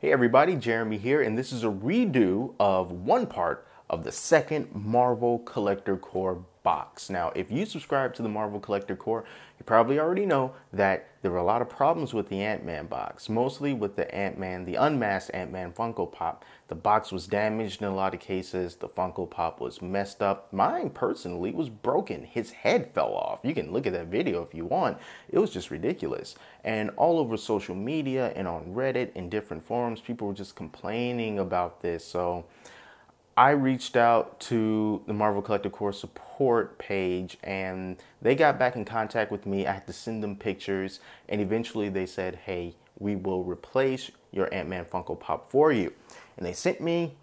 Hey everybody, Jeremy here, and this is a redo of one part of the second Marvel Collector Core box. Now, if you subscribe to the Marvel Collector Core, you probably already know that there were a lot of problems with the Ant-Man box, mostly with the Ant-Man, the unmasked Ant-Man Funko Pop. The box was damaged in a lot of cases. The Funko Pop was messed up. Mine, personally, was broken. His head fell off. You can look at that video if you want. It was just ridiculous. And all over social media and on Reddit in different forums, people were just complaining about this. So I reached out to the Marvel Collector Core support page and they got back in contact with me. I had to send them pictures and eventually they said, hey, we will replace your Ant-Man Funko Pop for you. And they sent me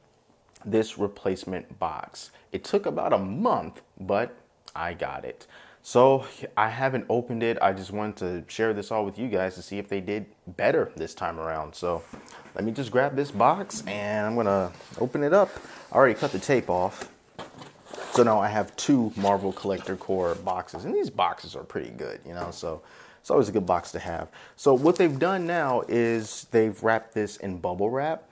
this replacement box. It took about a month, but I got it. So I haven't opened it. I just wanted to share this all with you guys to see if they did better this time around. So let me just grab this box and I'm gonna open it up. I already cut the tape off. So now I have two Marvel Collector Core boxes, and these boxes are pretty good, you know, so it's always a good box to have. So what they've done now is they've wrapped this in bubble wrap.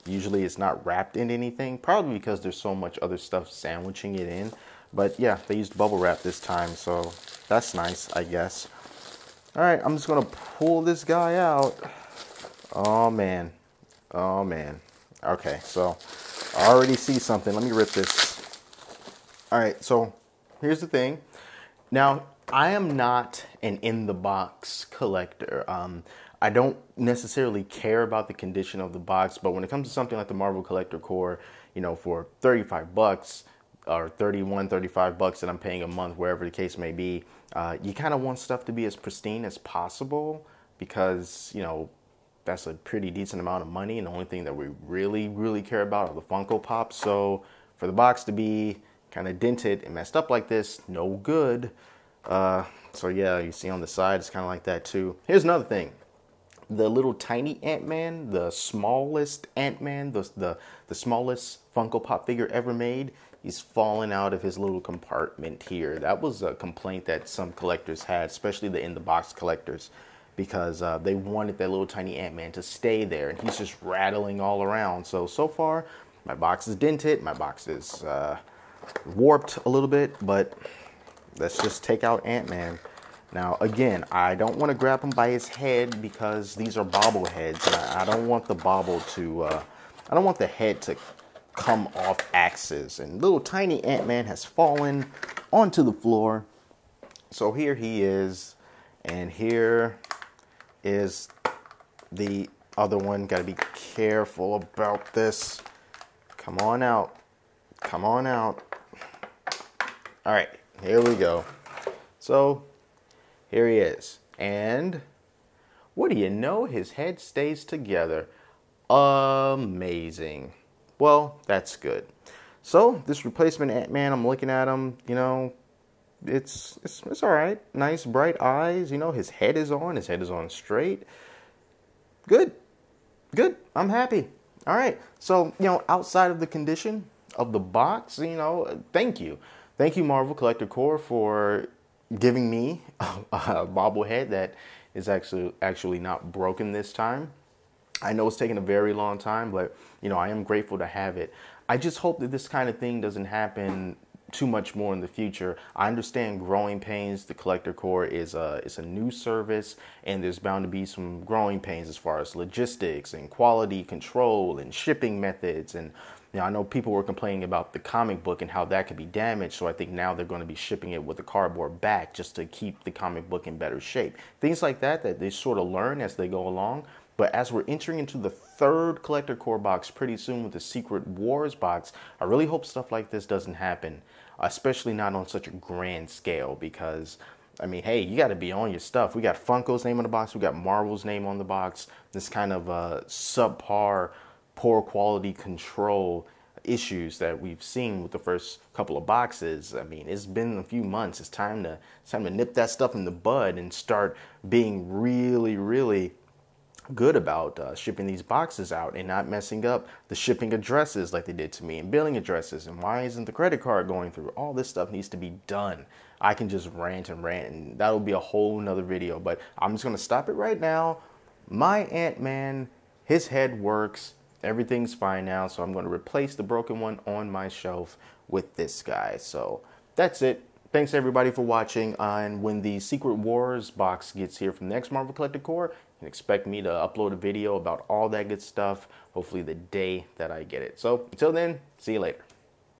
Usually it's not wrapped in anything, probably because there's so much other stuff sandwiching it in. But yeah, they used bubble wrap this time, so that's nice, I guess. All right, I'm just gonna pull this guy out. Oh man, oh man. Okay, so I already see something. Let me rip this. All right, so here's the thing. Now, I am not an in-the-box collector. I don't necessarily care about the condition of the box, but when it comes to something like the Marvel Collector Core, you know, for 35 bucks or 31, 35 bucks that I'm paying a month, wherever the case may be, you kind of want stuff to be as pristine as possible because, you know, that's a pretty decent amount of money, and the only thing that we really care about are the Funko Pops. So for the box to be kind of dented and messed up like this, no good. So yeah, you see on the side, it's kind of like that too. Here's another thing. The little tiny Ant-Man, the smallest Ant-Man, the smallest Funko Pop figure ever made, he's fallen out of his little compartment here. That was a complaint that some collectors had, especially the in-the-box collectors, because they wanted that little tiny Ant-Man to stay there, and he's just rattling all around. So far, my box is dented, my box is warped a little bit, but let's just take out Ant-Man. Now, again, I don't want to grab him by his head because these are bobbleheads, and I don't want the bobble to, I don't want the head to come off axis. And little tiny Ant-Man has fallen onto the floor. So here he is, and here is the other one. Got to be careful about this. Come on out. Come on out. All right, here we go. So here he is. And what do you know? His head stays together. Amazing. Well, that's good. So this replacement Ant-Man, I'm looking at him, you know, it's all right. Nice bright eyes, you know, his head is on straight. Good. I'm happy. All right. So, you know, outside of the condition of the box, you know, thank you Marvel Collector Core for giving me a bobblehead that is actually not broken this time. I know it's taken a very long time, but you know, I am grateful to have it. I just hope that this kind of thing doesn't happen too much more in the future. I understand growing pains. The Collector Core is a new service, and there's bound to be some growing pains as far as logistics and quality control and shipping methods. And you know, I know people were complaining about the comic book and how that could be damaged, so I think now they're going to be shipping it with a cardboard back just to keep the comic book in better shape. Things like that they sort of learn as they go along. But as we're entering into the third Collector Core box pretty soon with the Secret Wars box, I really hope stuff like this doesn't happen, especially not on such a grand scale, because I mean, hey, you got to be on your stuff. We got Funko's name on the box. We got Marvel's name on the box. This kind of subpar, poor quality control issues that we've seen with the first couple of boxes. I mean, it's been a few months. It's time to nip that stuff in the bud and start being really good about shipping these boxes out and not messing up the shipping addresses like they did to me, and billing addresses, and why isn't the credit card going through. All this stuff needs to be done. I can just rant and that'll be a whole nother video, but I'm just gonna stop it right now. My Ant-Man his head works. Everything's fine now, so I'm going to replace the broken one on my shelf with this guy. So that's it. Thanks everybody for watching, and when the Secret Wars box gets here from the next Marvel Collector Core, you can expect me to upload a video about all that good stuff, hopefully the day that I get it. So until then, see you later.